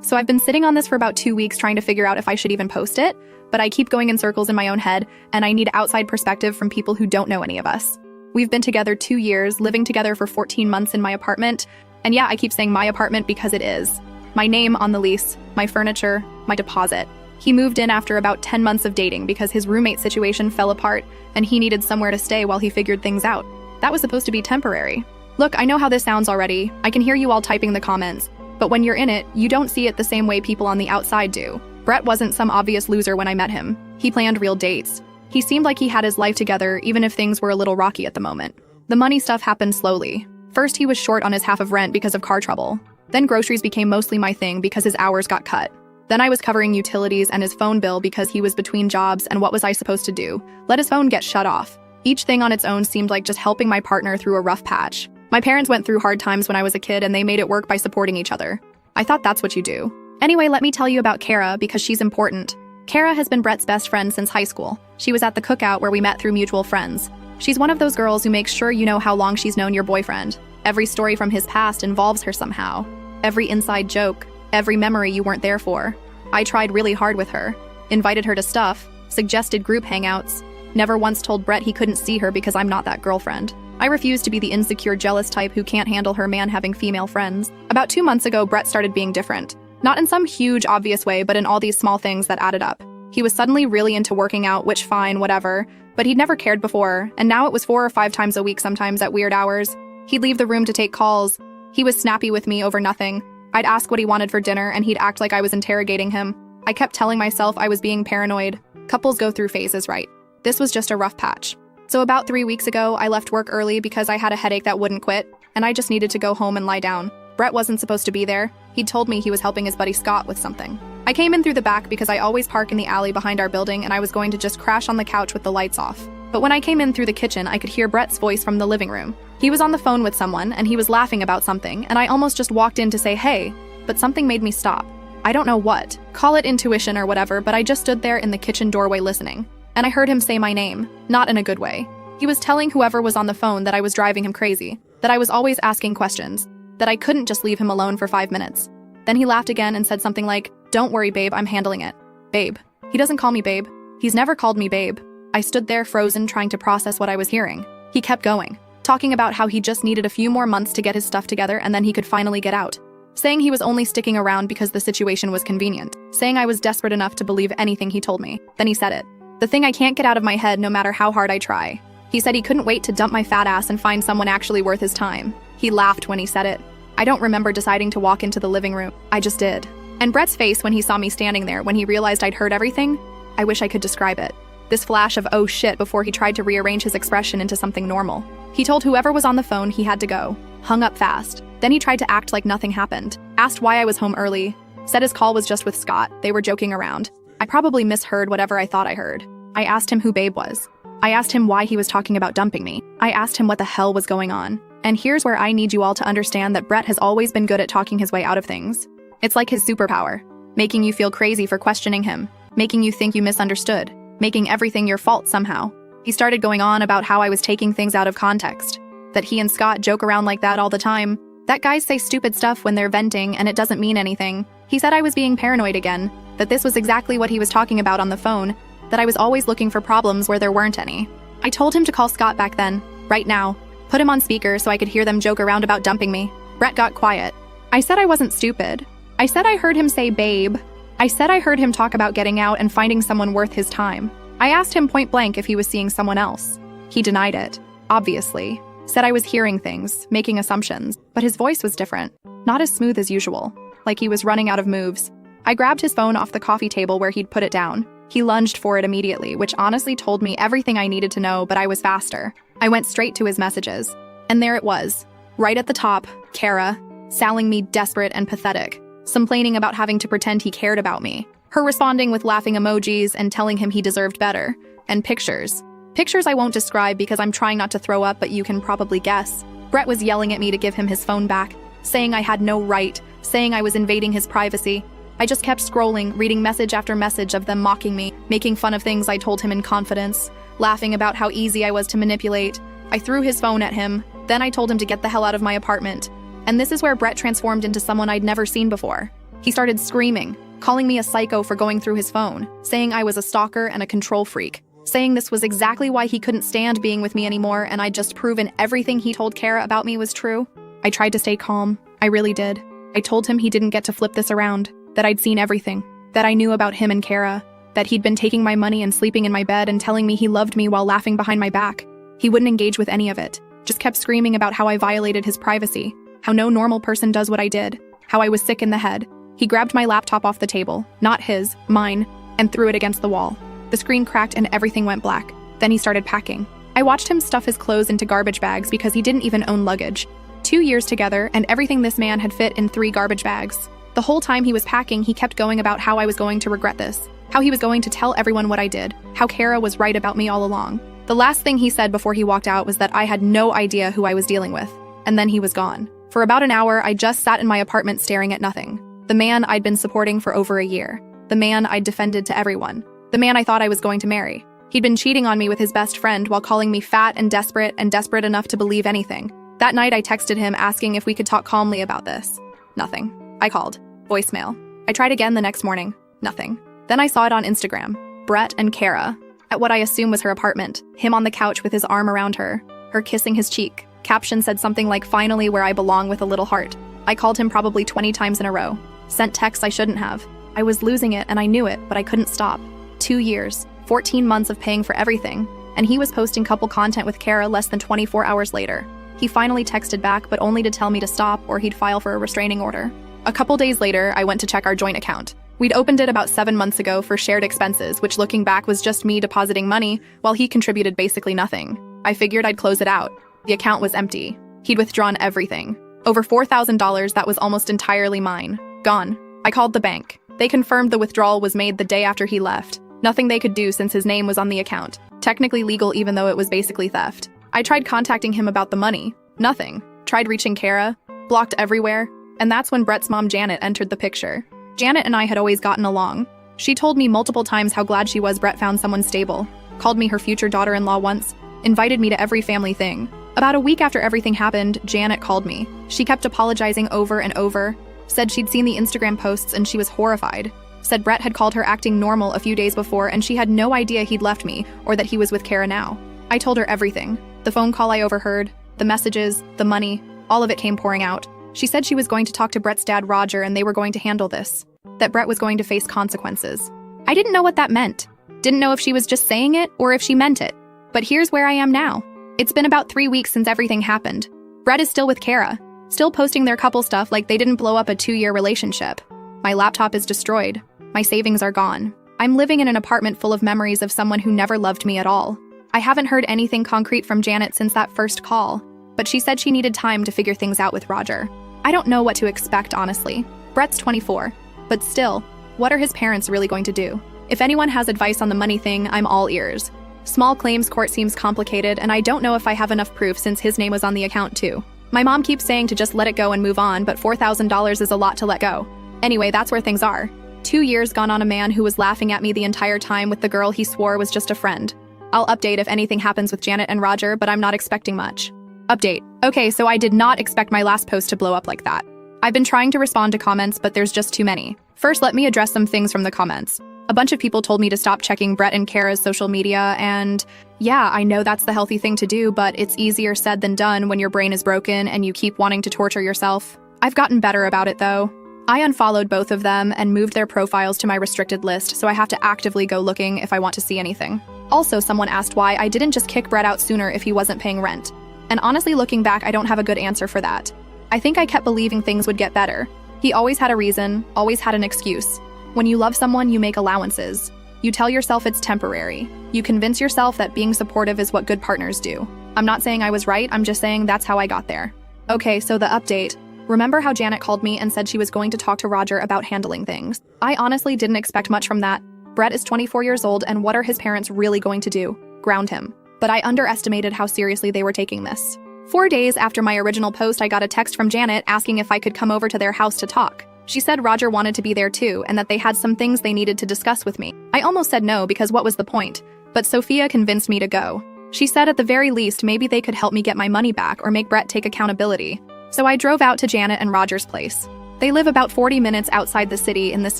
So I've been sitting on this for about 2 weeks trying to figure out if I should even post it, but I keep going in circles in my own head, and I need outside perspective from people who don't know any of us. We've been together 2 years, living together for 14 months in my apartment, and yeah, I keep saying my apartment because it is. My name on the lease, my furniture, my deposit. He moved in after about 10 months of dating because his roommate situation fell apart and he needed somewhere to stay while he figured things out. That was supposed to be temporary. Look, I know how this sounds already. I can hear you all typing the comments. But when you're in it, you don't see it the same way people on the outside do. Brett wasn't some obvious loser when I met him. He planned real dates. He seemed like he had his life together even if things were a little rocky at the moment. The money stuff happened slowly. First, he was short on his half of rent because of car trouble. Then groceries became mostly my thing because his hours got cut. Then I was covering utilities and his phone bill because he was between jobs, and what was I supposed to do? Let his phone get shut off. Each thing on its own seemed like just helping my partner through a rough patch. My parents went through hard times when I was a kid and they made it work by supporting each other. I thought that's what you do. Anyway, let me tell you about Kara because she's important. Kara has been Brett's best friend since high school. She was at the cookout where we met through mutual friends. She's one of those girls who makes sure you know how long she's known your boyfriend. Every story from his past involves her somehow. Every inside joke, every memory you weren't there for. I tried really hard with her, invited her to stuff, suggested group hangouts, never once told Brett he couldn't see her because I'm not that girlfriend. I refuse to be the insecure, jealous type who can't handle her man having female friends. About 2 months ago, Brett started being different. Not in some huge, obvious way, but in all these small things that added up. He was suddenly really into working out, which fine, whatever, but he'd never cared before, and now it was 4 or 5 times a week, sometimes at weird hours. He'd leave the room to take calls. He was snappy with me over nothing. I'd ask what he wanted for dinner, and he'd act like I was interrogating him. I kept telling myself I was being paranoid. Couples go through phases, right? This was just a rough patch. So about 3 weeks ago, I left work early because I had a headache that wouldn't quit, and I just needed to go home and lie down. Brett wasn't supposed to be there. He'd told me he was helping his buddy Scott with something. I came in through the back because I always park in the alley behind our building, and I was going to just crash on the couch with the lights off. But when I came in through the kitchen, I could hear Brett's voice from the living room. He was on the phone with someone, and he was laughing about something, and I almost just walked in to say hey, but something made me stop. I don't know what. Call it intuition or whatever, but I just stood there in the kitchen doorway listening. And I heard him say my name, not in a good way. He was telling whoever was on the phone that I was driving him crazy, that I was always asking questions, that I couldn't just leave him alone for 5 minutes. Then he laughed again and said something like, "Don't worry, babe, I'm handling it." Babe. He doesn't call me babe. He's never called me babe. I stood there frozen trying to process what I was hearing. He kept going, talking about how he just needed a few more months to get his stuff together and then he could finally get out. Saying he was only sticking around because the situation was convenient. Saying I was desperate enough to believe anything he told me. Then he said it. The thing I can't get out of my head no matter how hard I try. He said he couldn't wait to dump my fat ass and find someone actually worth his time. He laughed when he said it. I don't remember deciding to walk into the living room. I just did. And Brett's face when he saw me standing there when he realized I'd heard everything, I wish I could describe it. This flash of oh shit before he tried to rearrange his expression into something normal. He told whoever was on the phone he had to go. Hung up fast. Then he tried to act like nothing happened. Asked why I was home early. Said his call was just with Scott. They were joking around. I probably misheard whatever I thought I heard. I asked him who Babe was. I asked him why he was talking about dumping me. I asked him what the hell was going on. And here's where I need you all to understand that Brett has always been good at talking his way out of things. It's like his superpower. Making you feel crazy for questioning him. Making you think you misunderstood. Making everything your fault somehow. He started going on about how I was taking things out of context. That he and Scott joke around like that all the time. That guys say stupid stuff when they're venting and it doesn't mean anything. He said I was being paranoid again. That this was exactly what he was talking about on the phone. That I was always looking for problems where there weren't any. I told him to call Scott back then, right now. Put him on speaker so I could hear them joke around about dumping me. Brett got quiet. I said I wasn't stupid. I said I heard him say babe. I said I heard him talk about getting out and finding someone worth his time. I asked him point blank if he was seeing someone else. He denied it, obviously. Said I was hearing things, making assumptions, but his voice was different. Not as smooth as usual, like he was running out of moves. I grabbed his phone off the coffee table where he'd put it down. He lunged for it immediately, which honestly told me everything I needed to know, but I was faster. I went straight to his messages. And there it was. Right at the top, Kara, sounding me desperate and pathetic, complaining about having to pretend he cared about me. Her responding with laughing emojis and telling him he deserved better. And pictures. Pictures I won't describe because I'm trying not to throw up, but you can probably guess. Brett was yelling at me to give him his phone back, saying I had no right, saying I was invading his privacy. I just kept scrolling, reading message after message of them mocking me, making fun of things I told him in confidence, laughing about how easy I was to manipulate. I threw his phone at him, then I told him to get the hell out of my apartment. And this is where Brett transformed into someone I'd never seen before. He started screaming, calling me a psycho for going through his phone, saying I was a stalker and a control freak, saying this was exactly why he couldn't stand being with me anymore and I'd just proven everything he told Kara about me was true. I tried to stay calm. I really did. I told him he didn't get to flip this around, that I'd seen everything, that I knew about him and Kara, that he'd been taking my money and sleeping in my bed and telling me he loved me while laughing behind my back. He wouldn't engage with any of it, just kept screaming about how I violated his privacy, how no normal person does what I did, how I was sick in the head. He grabbed my laptop off the table, not his, mine, and threw it against the wall. The screen cracked and everything went black. Then he started packing. I watched him stuff his clothes into garbage bags because he didn't even own luggage. 2 years together, and everything this man had fit in 3 garbage bags. The whole time he was packing, he kept going about how I was going to regret this, how he was going to tell everyone what I did, how Kara was right about me all along. The last thing he said before he walked out was that I had no idea who I was dealing with, and then he was gone. For about an hour, I just sat in my apartment staring at nothing. The man I'd been supporting for over a year. The man I'd defended to everyone. The man I thought I was going to marry. He'd been cheating on me with his best friend while calling me fat and desperate enough to believe anything. That night, I texted him asking if we could talk calmly about this. Nothing. I called. Voicemail. I tried again the next morning. Nothing. Then I saw it on Instagram. Brett and Kara. At what I assume was her apartment. Him on the couch with his arm around her. Her kissing his cheek. Caption said something like, "Finally where I belong," with a little heart. I called him probably 20 times in a row. Sent texts I shouldn't have. I was losing it and I knew it, but I couldn't stop. 2 years. 14 months of paying for everything. And he was posting couple content with Kara less than 24 hours later. He finally texted back, but only to tell me to stop or he'd file for a restraining order. A couple days later, I went to check our joint account. We'd opened it about 7 months ago for shared expenses, which looking back was just me depositing money while he contributed basically nothing. I figured I'd close it out. The account was empty. He'd withdrawn everything. Over $4,000 that was almost entirely mine. Gone. I called the bank. They confirmed the withdrawal was made the day after he left. Nothing they could do since his name was on the account. Technically legal even though it was basically theft. I tried contacting him about the money. Nothing. Tried reaching Kara. Blocked everywhere. And that's when Brett's mom Janet entered the picture. Janet and I had always gotten along. She told me multiple times how glad she was Brett found someone stable. Called me her future daughter-in-law once. Invited me to every family thing. About a week after everything happened, Janet called me. She kept apologizing over and over. Said she'd seen the Instagram posts and she was horrified. Said Brett had called her acting normal a few days before and she had no idea he'd left me or that he was with Kara now. I told her everything. The phone call I overheard, the messages, the money, all of it came pouring out. She said she was going to talk to Brett's dad, Roger, and they were going to handle this. That Brett was going to face consequences. I didn't know what that meant. Didn't know if she was just saying it or if she meant it. But here's where I am now. It's been about 3 weeks since everything happened. Brett is still with Kara. Still posting their couple stuff like they didn't blow up a 2-year relationship. My laptop is destroyed. My savings are gone. I'm living in an apartment full of memories of someone who never loved me at all. I haven't heard anything concrete from Janet since that first call, but she said she needed time to figure things out with Roger. I don't know what to expect, honestly. Brett's 24, but still, what are his parents really going to do? If anyone has advice on the money thing, I'm all ears. Small claims court seems complicated, and I don't know if I have enough proof since his name was on the account too. My mom keeps saying to just let it go and move on, but $4,000 is a lot to let go. Anyway, that's where things are. 2 years gone on a man who was laughing at me the entire time with the girl he swore was just a friend. I'll update if anything happens with Janet and Roger, but I'm not expecting much. Update. Okay, so I did not expect my last post to blow up like that. I've been trying to respond to comments, but there's just too many. First, let me address some things from the comments. A bunch of people told me to stop checking Brett and Kara's social media, and yeah, I know that's the healthy thing to do, but it's easier said than done when your brain is broken and you keep wanting to torture yourself. I've gotten better about it, though. I unfollowed both of them and moved their profiles to my restricted list, so I have to actively go looking if I want to see anything. Also, someone asked why I didn't just kick Brett out sooner if he wasn't paying rent. And honestly, looking back, I don't have a good answer for that. I think I kept believing things would get better. He always had a reason, always had an excuse. When you love someone, you make allowances. You tell yourself it's temporary. You convince yourself that being supportive is what good partners do. I'm not saying I was right, I'm just saying that's how I got there. Okay, so the update. Remember how Janet called me and said she was going to talk to Roger about handling things? I honestly didn't expect much from that. Brett is 24 years old, and what are his parents really going to do? Ground him. But I underestimated how seriously they were taking this. 4 days after my original post, I got a text from Janet asking if I could come over to their house to talk. She said Roger wanted to be there too, and that they had some things they needed to discuss with me. I almost said no because what was the point? But Sophia convinced me to go. She said at the very least maybe they could help me get my money back or make Brett take accountability. So I drove out to Janet and Roger's place. They live about 40 minutes outside the city in this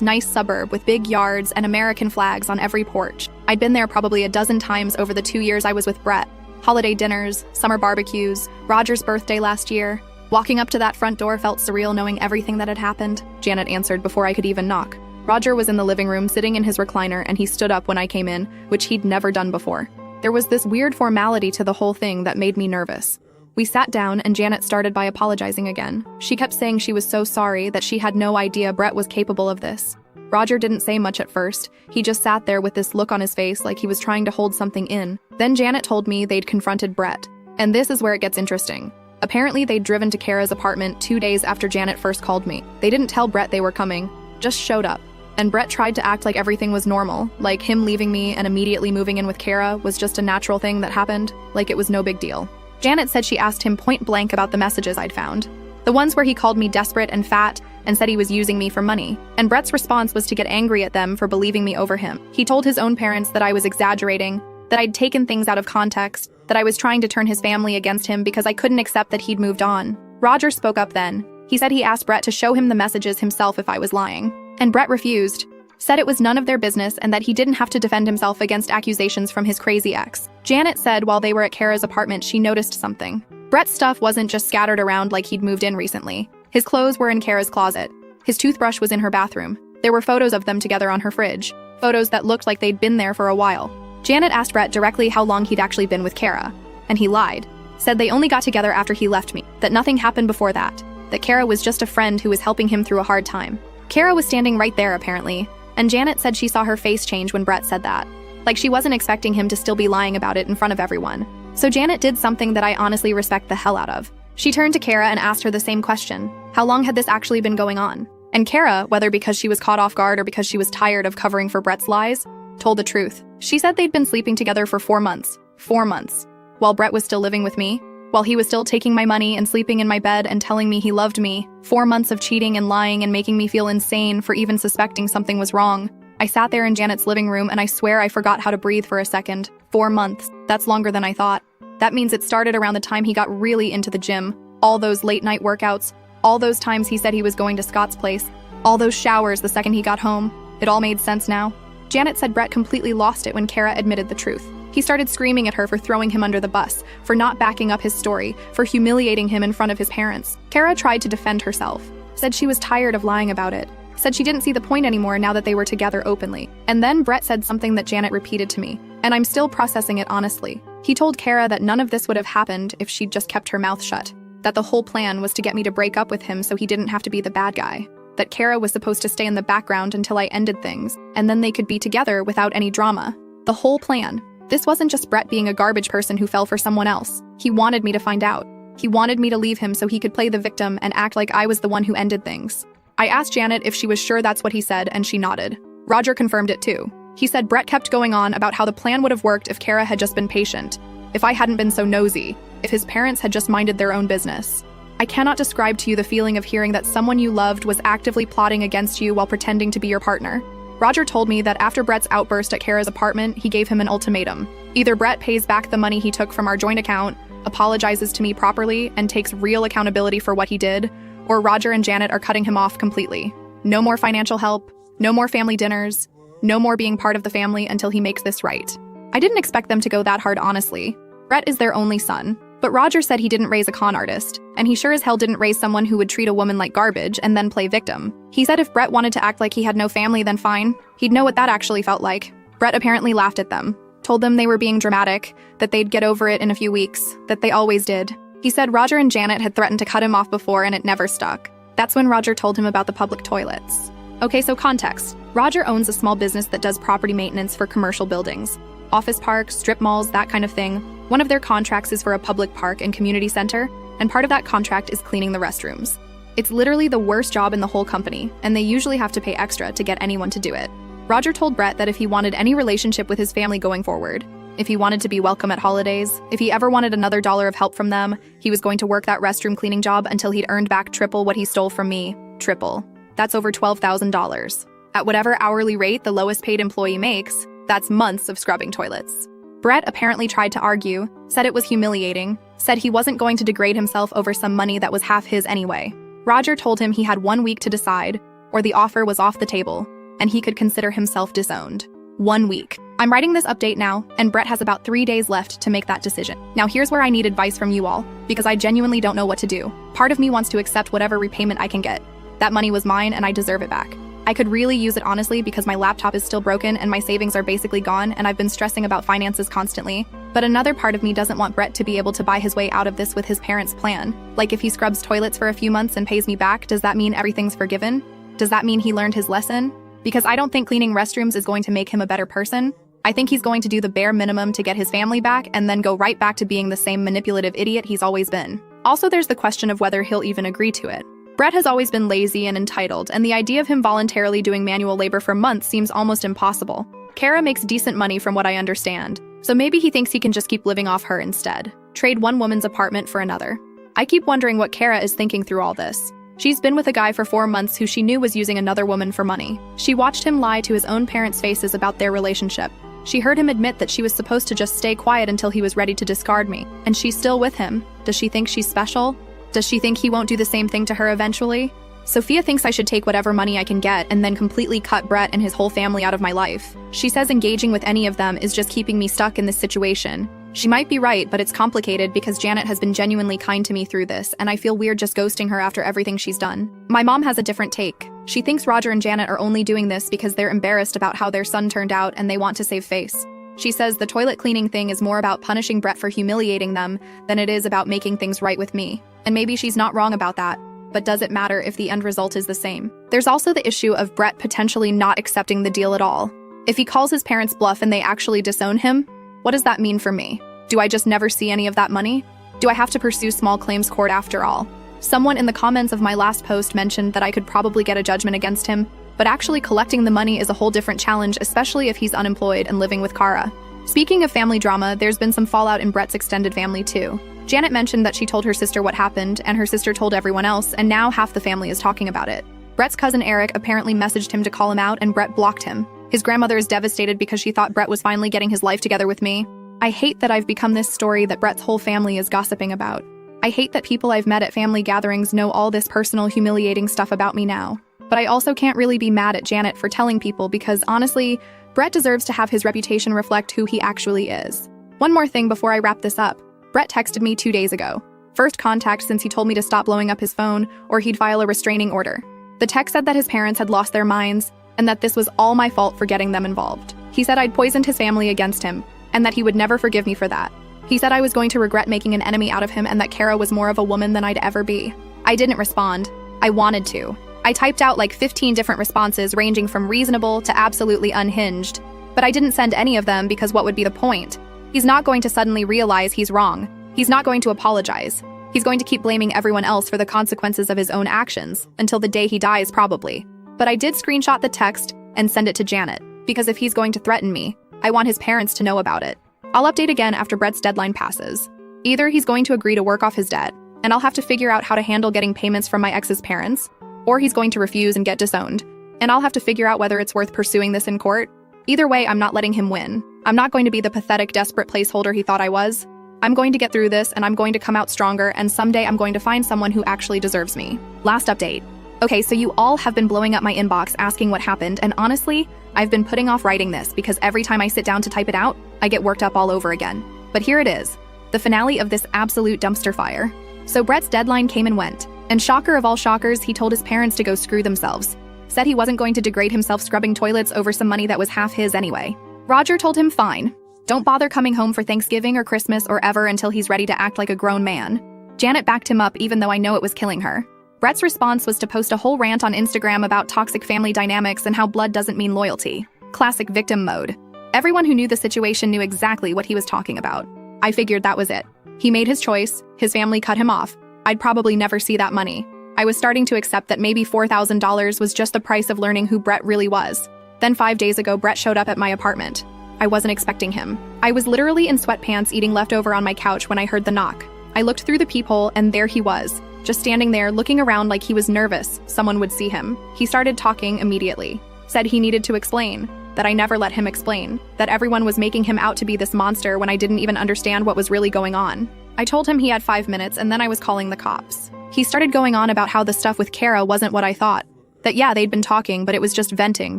nice suburb with big yards and American flags on every porch. I'd been there probably a dozen times over the 2 years I was with Brett. Holiday dinners, summer barbecues, Roger's birthday last year. Walking up to that front door felt surreal knowing everything that had happened. Janet answered before I could even knock. Roger was in the living room sitting in his recliner and he stood up when I came in, which he'd never done before. There was this weird formality to the whole thing that made me nervous. We sat down and Janet started by apologizing again. She kept saying she was so sorry that she had no idea Brett was capable of this. Roger didn't say much at first. He just sat there with this look on his face like he was trying to hold something in. Then Janet told me they'd confronted Brett. And this is where it gets interesting. Apparently they'd driven to Kara's apartment 2 days after Janet first called me. They didn't tell Brett they were coming, just showed up. And Brett tried to act like everything was normal, like him leaving me and immediately moving in with Kara was just a natural thing that happened, like it was no big deal. Janet said she asked him point blank about the messages I'd found. The ones where he called me desperate and fat and said he was using me for money. And Brett's response was to get angry at them for believing me over him. He told his own parents that I was exaggerating, that I'd taken things out of context, that I was trying to turn his family against him because I couldn't accept that he'd moved on. Roger spoke up then. He said he asked Brett to show him the messages himself if I was lying. And Brett refused. Said it was none of their business and that he didn't have to defend himself against accusations from his crazy ex. Janet said while they were at Kara's apartment she noticed something. Brett's stuff wasn't just scattered around like he'd moved in recently. His clothes were in Kara's closet. His toothbrush was in her bathroom. There were photos of them together on her fridge. Photos that looked like they'd been there for a while. Janet asked Brett directly how long he'd actually been with Kara. And he lied. Said they only got together after he left me. That nothing happened before that. That Kara was just a friend who was helping him through a hard time. Kara was standing right there apparently. And Janet said she saw her face change when Brett said that. Like she wasn't expecting him to still be lying about it in front of everyone. So Janet did something that I honestly respect the hell out of. She turned to Kara and asked her the same question. How long had this actually been going on? And Kara, whether because she was caught off guard or because she was tired of covering for Brett's lies, told the truth. She said they'd been sleeping together for 4 months. 4 months. While Brett was still living with me. While he was still taking my money and sleeping in my bed and telling me he loved me. 4 months of cheating and lying and making me feel insane for even suspecting something was wrong. I sat there in Janet's living room and I swear I forgot how to breathe for a second. 4 months. That's longer than I thought. That means it started around the time he got really into the gym. All those late night workouts. All those times he said he was going to Scott's place. All those showers the second he got home. It all made sense now. Janet said Brett completely lost it when Kara admitted the truth. He started screaming at her for throwing him under the bus, for not backing up his story, for humiliating him in front of his parents. Kara tried to defend herself. Said she was tired of lying about it. Said she didn't see the point anymore now that they were together openly. And then Brett said something that Janet repeated to me. And I'm still processing it honestly. He told Kara that none of this would have happened if she'd just kept her mouth shut. That the whole plan was to get me to break up with him so he didn't have to be the bad guy. That Kara was supposed to stay in the background until I ended things, and then they could be together without any drama. The whole plan. This wasn't just Brett being a garbage person who fell for someone else. He wanted me to find out. He wanted me to leave him so he could play the victim and act like I was the one who ended things. I asked Janet if she was sure that's what he said, and she nodded. Roger confirmed it too. He said Brett kept going on about how the plan would have worked if Kara had just been patient, if I hadn't been so nosy, if his parents had just minded their own business. I cannot describe to you the feeling of hearing that someone you loved was actively plotting against you while pretending to be your partner. Roger told me that after Brett's outburst at Kara's apartment, he gave him an ultimatum. Either Brett pays back the money he took from our joint account, apologizes to me properly, and takes real accountability for what he did, or Roger and Janet are cutting him off completely. No more financial help, no more family dinners, no more being part of the family until he makes this right. I didn't expect them to go that hard, honestly. Brett is their only son. But Roger said he didn't raise a con artist, and he sure as hell didn't raise someone who would treat a woman like garbage and then play victim. He said if Brett wanted to act like he had no family, then fine. He'd know what that actually felt like. Brett apparently laughed at them, told them they were being dramatic, that they'd get over it in a few weeks, that they always did. He said Roger and Janet had threatened to cut him off before and it never stuck. That's when Roger told him about the public toilets. Okay, so context. Roger owns a small business that does property maintenance for commercial buildings. Office parks, strip malls, that kind of thing. One of their contracts is for a public park and community center, and part of that contract is cleaning the restrooms. It's literally the worst job in the whole company, and they usually have to pay extra to get anyone to do it. Roger told Brett that if he wanted any relationship with his family going forward, if he wanted to be welcome at holidays, if he ever wanted another dollar of help from them, he was going to work that restroom cleaning job until he'd earned back triple what he stole from me. Triple. That's over $12,000. At whatever hourly rate the lowest paid employee makes, that's months of scrubbing toilets. Brett apparently tried to argue, said it was humiliating, said he wasn't going to degrade himself over some money that was half his anyway. Roger told him he had 1 week to decide, or the offer was off the table, and he could consider himself disowned. 1 week. I'm writing this update now, and Brett has about 3 days left to make that decision. Now here's where I need advice from you all, because I genuinely don't know what to do. Part of me wants to accept whatever repayment I can get. That money was mine and I deserve it back. I could really use it honestly because my laptop is still broken and my savings are basically gone and I've been stressing about finances constantly. But another part of me doesn't want Brett to be able to buy his way out of this with his parents' plan. Like if he scrubs toilets for a few months and pays me back, does that mean everything's forgiven? Does that mean he learned his lesson? Because I don't think cleaning restrooms is going to make him a better person. I think he's going to do the bare minimum to get his family back and then go right back to being the same manipulative idiot he's always been. Also, there's the question of whether he'll even agree to it. Brett has always been lazy and entitled, and the idea of him voluntarily doing manual labor for months seems almost impossible. Kara makes decent money from what I understand, so maybe he thinks he can just keep living off her instead. Trade one woman's apartment for another. I keep wondering what Kara is thinking through all this. She's been with a guy for 4 months who she knew was using another woman for money. She watched him lie to his own parents' faces about their relationship. She heard him admit that she was supposed to just stay quiet until he was ready to discard me, and she's still with him. Does she think she's special? Does she think he won't do the same thing to her eventually? Sophia thinks I should take whatever money I can get and then completely cut Brett and his whole family out of my life. She says engaging with any of them is just keeping me stuck in this situation. She might be right, but it's complicated because Janet has been genuinely kind to me through this, and I feel weird just ghosting her after everything she's done. My mom has a different take. She thinks Roger and Janet are only doing this because they're embarrassed about how their son turned out and they want to save face. She says the toilet cleaning thing is more about punishing Brett for humiliating them than it is about making things right with me. And maybe she's not wrong about that, but does it matter if the end result is the same? There's also the issue of Brett potentially not accepting the deal at all. If he calls his parents bluff and they actually disown him, what does that mean for me? Do I just never see any of that money? Do I have to pursue small claims court after all? Someone in the comments of my last post mentioned that I could probably get a judgment against him, but actually collecting the money is a whole different challenge, especially if he's unemployed and living with Kara. Speaking of family drama, there's been some fallout in Brett's extended family too. Janet mentioned that she told her sister what happened, and her sister told everyone else, and now half the family is talking about it. Brett's cousin Eric apparently messaged him to call him out, and Brett blocked him. His grandmother is devastated because she thought Brett was finally getting his life together with me. I hate that I've become this story that Brett's whole family is gossiping about. I hate that people I've met at family gatherings know all this personal, humiliating stuff about me now. But I also can't really be mad at Janet for telling people because, honestly, Brett deserves to have his reputation reflect who he actually is. One more thing before I wrap this up. Brett texted me 2 days ago. First contact since he told me to stop blowing up his phone or he'd file a restraining order. The text said that his parents had lost their minds and that this was all my fault for getting them involved. He said I'd poisoned his family against him and that he would never forgive me for that. He said I was going to regret making an enemy out of him and that Kara was more of a woman than I'd ever be. I didn't respond. I wanted to. I typed out like 15 different responses ranging from reasonable to absolutely unhinged, but I didn't send any of them because what would be the point? He's not going to suddenly realize he's wrong. He's not going to apologize. He's going to keep blaming everyone else for the consequences of his own actions until the day he dies, probably. But I did screenshot the text and send it to Janet, because if he's going to threaten me, I want his parents to know about it. I'll update again after Brett's deadline passes. Either he's going to agree to work off his debt, and I'll have to figure out how to handle getting payments from my ex's parents, or he's going to refuse and get disowned, and I'll have to figure out whether it's worth pursuing this in court. Either way, I'm not letting him win. I'm not going to be the pathetic, desperate placeholder he thought I was. I'm going to get through this, and I'm going to come out stronger, and someday I'm going to find someone who actually deserves me. Last update. Okay, so you all have been blowing up my inbox asking what happened, and honestly, I've been putting off writing this because every time I sit down to type it out, I get worked up all over again. But here it is, the finale of this absolute dumpster fire. So Brett's deadline came and went, and shocker of all shockers, he told his parents to go screw themselves. Said he wasn't going to degrade himself scrubbing toilets over some money that was half his anyway. Roger told him fine. Don't bother coming home for Thanksgiving or Christmas or ever until he's ready to act like a grown man. Janet backed him up even though I know it was killing her. Brett's response was to post a whole rant on Instagram about toxic family dynamics and how blood doesn't mean loyalty. Classic victim mode. Everyone who knew the situation knew exactly what he was talking about. I figured that was it. He made his choice, his family cut him off. I'd probably never see that money. I was starting to accept that maybe $4,000 was just the price of learning who Brett really was. Then 5 days ago, Brett showed up at my apartment. I wasn't expecting him. I was literally in sweatpants eating leftover on my couch when I heard the knock. I looked through the peephole and there he was, just standing there looking around like he was nervous someone would see him. He started talking immediately. Said he needed to explain, that I never let him explain, that everyone was making him out to be this monster when I didn't even understand what was really going on. I told him he had 5 minutes and then I was calling the cops. He started going on about how the stuff with Kara wasn't what I thought. That yeah, they'd been talking, but it was just venting,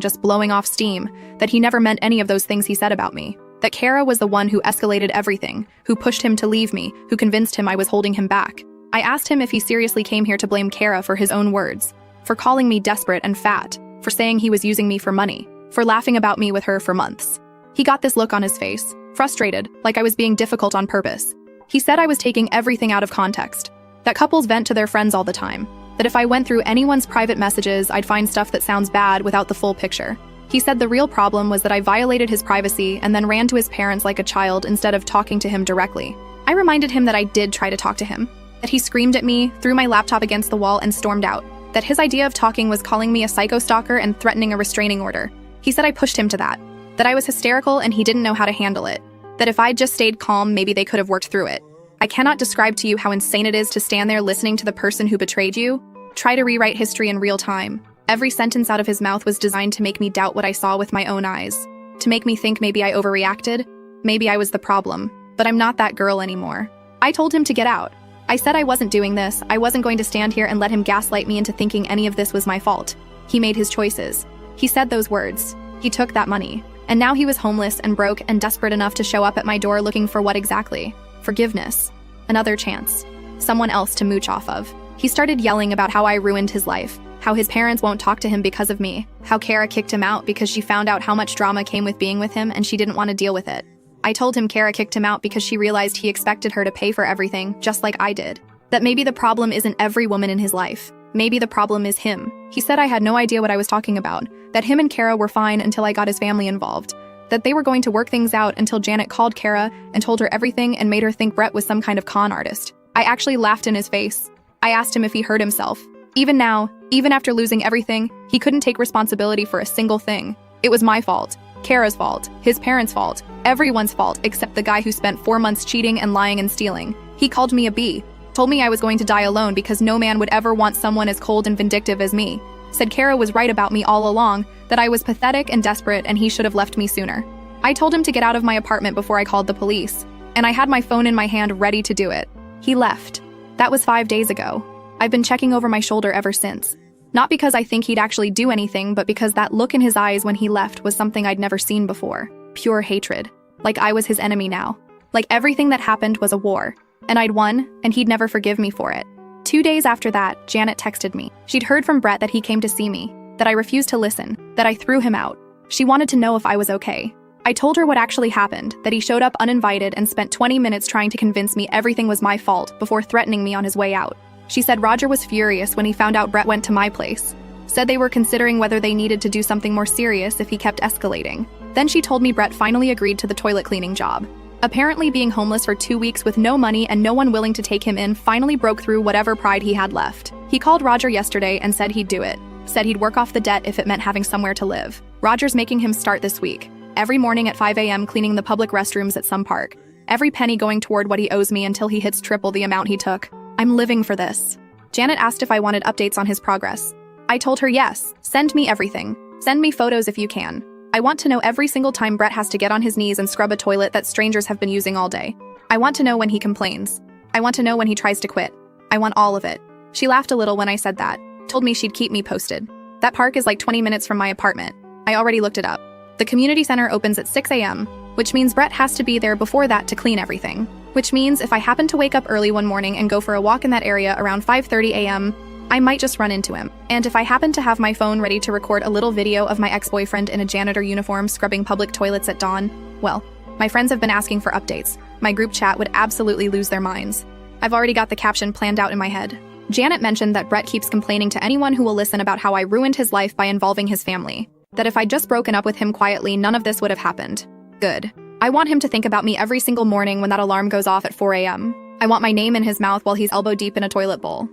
just blowing off steam. That he never meant any of those things he said about me. That Kara was the one who escalated everything, who pushed him to leave me, who convinced him I was holding him back. I asked him if he seriously came here to blame Kara for his own words, for calling me desperate and fat, for saying he was using me for money, for laughing about me with her for months. He got this look on his face, frustrated, like I was being difficult on purpose. He said I was taking everything out of context, that couples vent to their friends all the time, that if I went through anyone's private messages, I'd find stuff that sounds bad without the full picture. He said the real problem was that I violated his privacy and then ran to his parents like a child instead of talking to him directly. I reminded him that I did try to talk to him, that he screamed at me, threw my laptop against the wall, and stormed out, that his idea of talking was calling me a psycho stalker and threatening a restraining order. He said I pushed him to that I was hysterical and he didn't know how to handle it, that if I'd just stayed calm, maybe they could have worked through it. I cannot describe to you how insane it is to stand there listening to the person who betrayed you try to rewrite history in real time. Every sentence out of his mouth was designed to make me doubt what I saw with my own eyes, to make me think maybe I overreacted, maybe I was the problem, but I'm not that girl anymore. I told him to get out. I said I wasn't doing this, I wasn't going to stand here and let him gaslight me into thinking any of this was my fault. He made his choices. He said those words. He took that money. And now he was homeless and broke and desperate enough to show up at my door looking for what exactly? Forgiveness. Another chance. Someone else to mooch off of. He started yelling about how I ruined his life, how his parents won't talk to him because of me, how Kara kicked him out because she found out how much drama came with being with him and she didn't want to deal with it. I told him Kara kicked him out because she realized he expected her to pay for everything, just like I did. That maybe the problem isn't every woman in his life. Maybe the problem is him. He said I had no idea what I was talking about, that him and Kara were fine until I got his family involved, that they were going to work things out until Janet called Kara and told her everything and made her think Brett was some kind of con artist. I actually laughed in his face. I asked him if he hurt himself. Even now, even after losing everything, he couldn't take responsibility for a single thing. It was my fault, Kara's fault, his parents' fault, everyone's fault except the guy who spent 4 months cheating and lying and stealing. He called me a bee, told me I was going to die alone because no man would ever want someone as cold and vindictive as me. Said Kara was right about me all along, that I was pathetic and desperate and he should have left me sooner. I told him to get out of my apartment before I called the police, and I had my phone in my hand ready to do it. He left. That was 5 days ago. I've been checking over my shoulder ever since. Not because I think he'd actually do anything, but because that look in his eyes when he left was something I'd never seen before. Pure hatred. Like I was his enemy now. Like everything that happened was a war. And I'd won, and he'd never forgive me for it. 2 days after that, Janet texted me. She'd heard from Brett that he came to see me, that I refused to listen, that I threw him out. She wanted to know if I was okay. I told her what actually happened, that he showed up uninvited and spent 20 minutes trying to convince me everything was my fault before threatening me on his way out. She said Roger was furious when he found out Brett went to my place. Said they were considering whether they needed to do something more serious if he kept escalating. Then she told me Brett finally agreed to the toilet cleaning job. Apparently being homeless for 2 weeks with no money and no one willing to take him in finally broke through whatever pride he had left. He called Roger yesterday and said he'd do it. Said he'd work off the debt if it meant having somewhere to live. Roger's making him start this week. Every morning at 5 a.m. cleaning the public restrooms at some park. Every penny going toward what he owes me until he hits triple the amount he took. I'm living for this. Janet asked if I wanted updates on his progress. I told her yes. Send me everything. Send me photos if you can. I want to know every single time Brett has to get on his knees and scrub a toilet that strangers have been using all day. I want to know when he complains. I want to know when he tries to quit. I want all of it. She laughed a little when I said that. Told me she'd keep me posted. That park is like 20 minutes from my apartment. I already looked it up. The community center opens at 6 a.m., which means Brett has to be there before that to clean everything. Which means if I happen to wake up early one morning and go for a walk in that area around 5:30 a.m., I might just run into him. And if I happen to have my phone ready to record a little video of my ex-boyfriend in a janitor uniform scrubbing public toilets at dawn, well, my friends have been asking for updates. My group chat would absolutely lose their minds. I've already got the caption planned out in my head. Janet mentioned that Brett keeps complaining to anyone who will listen about how I ruined his life by involving his family. That if I'd just broken up with him quietly, none of this would have happened. Good. I want him to think about me every single morning when that alarm goes off at 4 a.m. I want my name in his mouth while he's elbow deep in a toilet bowl.